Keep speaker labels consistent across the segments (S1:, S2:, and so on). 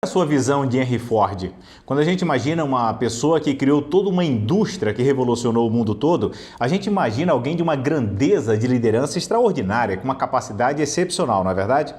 S1: A sua visão de Henry Ford? Quando a gente imagina uma pessoa que criou toda uma indústria que revolucionou o mundo todo, a gente imagina alguém de uma grandeza de liderança extraordinária, com uma capacidade excepcional, não é verdade?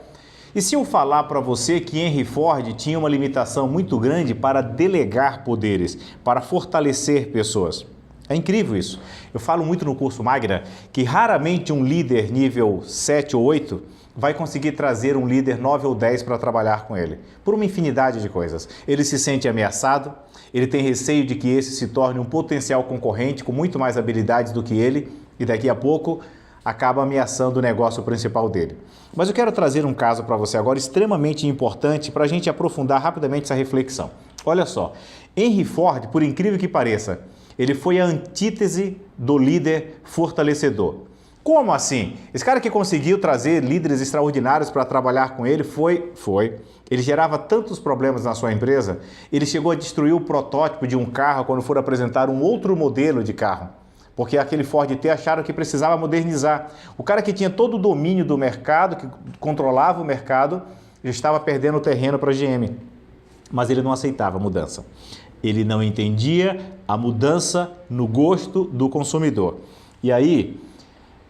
S1: E se eu falar para você que Henry Ford tinha uma limitação muito grande para delegar poderes, para fortalecer pessoas? É incrível isso. Eu falo muito no curso Magna que raramente um líder nível 7 ou 8 vai conseguir trazer um líder 9 ou 10 para trabalhar com ele, por uma infinidade de coisas. Ele se sente ameaçado, ele tem receio de que esse se torne um potencial concorrente com muito mais habilidades do que ele e daqui a pouco acaba ameaçando o negócio principal dele. Mas eu quero trazer um caso para você agora extremamente importante para a gente aprofundar rapidamente essa reflexão. Olha só, Henry Ford, por incrível que pareça, ele foi a antítese do líder fortalecedor. Como assim? Esse cara que conseguiu trazer líderes extraordinários para trabalhar com ele foi. Ele gerava tantos problemas na sua empresa, ele chegou a destruir o protótipo de um carro quando for apresentar um outro modelo de carro. Porque aquele Ford T acharam que precisava modernizar. O cara que tinha todo o domínio do mercado, que controlava o mercado, já estava perdendo o terreno para a GM. Mas ele não aceitava a mudança. Ele não entendia a mudança no gosto do consumidor. E aí,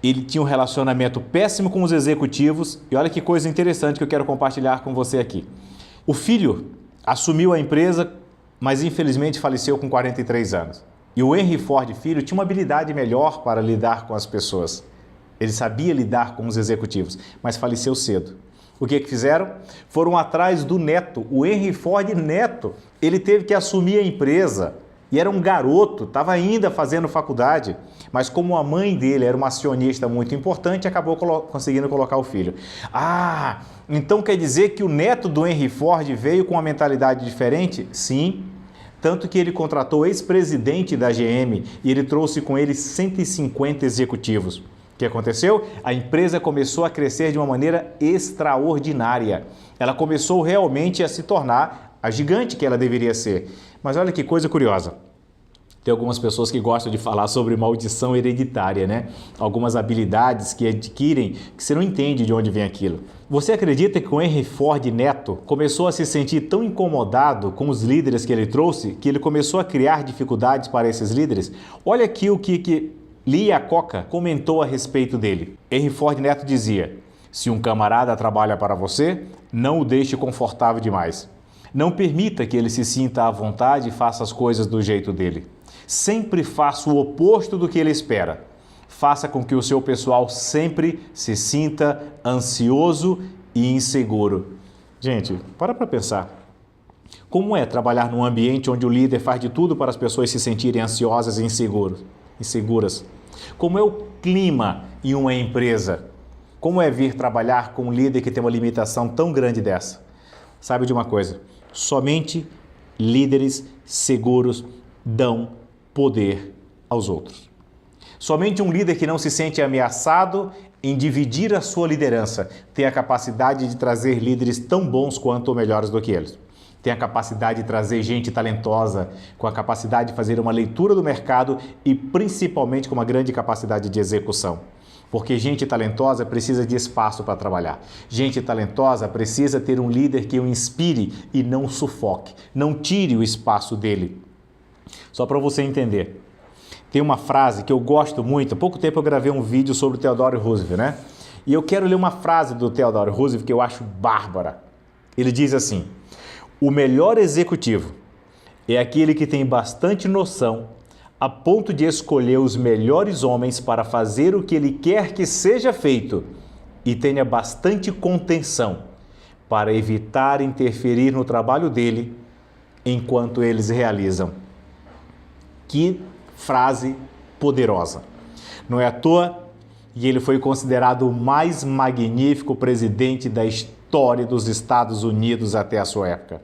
S1: ele tinha um relacionamento péssimo com os executivos. E olha que coisa interessante que eu quero compartilhar com você aqui. O filho assumiu a empresa, mas infelizmente faleceu com 43 anos. E o Henry Ford filho tinha uma habilidade melhor para lidar com as pessoas. Ele sabia lidar com os executivos, mas faleceu cedo. O que fizeram? Foram atrás do neto, o Henry Ford neto. Ele teve que assumir a empresa e era um garoto, estava ainda fazendo faculdade, mas como a mãe dele era uma acionista muito importante, acabou conseguindo colocar o filho. Ah, então quer dizer que o neto do Henry Ford veio com uma mentalidade diferente? Sim. Tanto que ele contratou o ex-presidente da GM e ele trouxe com ele 150 executivos. O que aconteceu? A empresa começou a crescer de uma maneira extraordinária. Ela começou realmente a se tornar a gigante que ela deveria ser. Mas olha que coisa curiosa. Tem algumas pessoas que gostam de falar sobre maldição hereditária, né? Algumas habilidades que adquirem que você não entende de onde vem aquilo. Você acredita que o Henry Ford neto começou a se sentir tão incomodado com os líderes que ele trouxe que ele começou a criar dificuldades para esses líderes? Olha aqui o que Lee Iacocca comentou a respeito dele. Henry Ford neto dizia: se um camarada trabalha para você, não o deixe confortável demais. Não permita que ele se sinta à vontade e faça as coisas do jeito dele. Sempre faça o oposto do que ele espera. Faça com que o seu pessoal sempre se sinta ansioso e inseguro. Gente, para pensar. Como é trabalhar num ambiente onde o líder faz de tudo para as pessoas se sentirem ansiosas e inseguras? Como é o clima em uma empresa? Como é vir trabalhar com um líder que tem uma limitação tão grande dessa? Sabe de uma coisa? Somente líderes seguros dão poder aos outros. Somente um líder que não se sente ameaçado em dividir a sua liderança tem a capacidade de trazer líderes tão bons quanto ou melhores do que eles. Tem a capacidade de trazer gente talentosa, com a capacidade de fazer uma leitura do mercado e principalmente com uma grande capacidade de execução. Porque gente talentosa precisa de espaço para trabalhar. Gente talentosa precisa ter um líder que o inspire e não o sufoque, não tire o espaço dele. Só para você entender, tem uma frase que eu gosto muito. Há pouco tempo eu gravei um vídeo sobre o Theodore Roosevelt, né? E eu quero ler uma frase do Theodore Roosevelt que eu acho bárbara. Ele diz assim: o melhor executivo é aquele que tem bastante noção a ponto de escolher os melhores homens para fazer o que ele quer que seja feito e tenha bastante contenção para evitar interferir no trabalho dele enquanto eles realizam. Que frase poderosa! Não é à toa que ele foi considerado o mais magnífico presidente da história dos Estados Unidos até a sua época.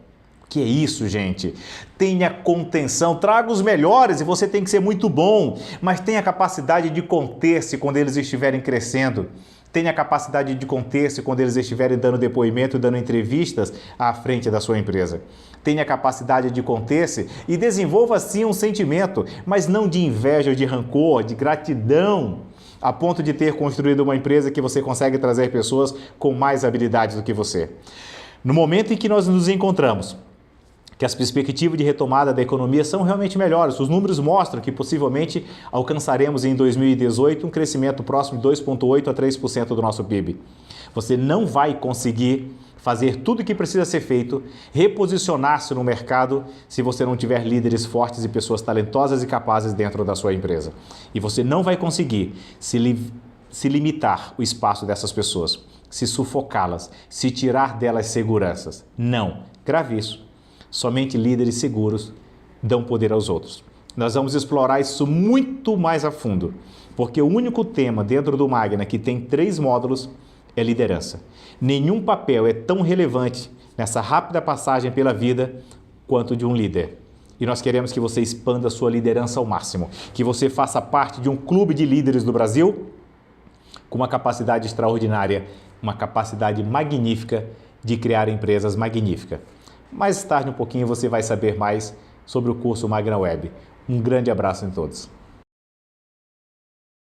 S1: Que é isso, gente? Tenha contenção, traga os melhores e você tem que ser muito bom, mas tenha a capacidade de conter-se quando eles estiverem crescendo. Tenha a capacidade de conter-se quando eles estiverem dando depoimento e dando entrevistas à frente da sua empresa. Tenha a capacidade de conter-se e desenvolva sim um sentimento, mas não de inveja ou de rancor, de gratidão, a ponto de ter construído uma empresa que você consegue trazer pessoas com mais habilidades do que você. No momento em que nós nos encontramos, que as perspectivas de retomada da economia são realmente melhores. Os números mostram que possivelmente alcançaremos em 2018 um crescimento próximo de 2,8% a 3% do nosso PIB. Você não vai conseguir fazer tudo o que precisa ser feito, reposicionar-se no mercado, se você não tiver líderes fortes e pessoas talentosas e capazes dentro da sua empresa. E você não vai conseguir se limitar o espaço dessas pessoas, se sufocá-las, se tirar delas seguranças. Não, grave isso. Somente líderes seguros dão poder aos outros. Nós vamos explorar isso muito mais a fundo, porque o único tema dentro do Magna que tem 3 módulos é liderança. Nenhum papel é tão relevante nessa rápida passagem pela vida quanto de um líder. E nós queremos que você expanda a sua liderança ao máximo, que você faça parte de um clube de líderes do Brasil com uma capacidade extraordinária, uma capacidade magnífica de criar empresas magníficas. Mais tarde um pouquinho você vai saber mais sobre o curso Magna Web. Um grande abraço em todos.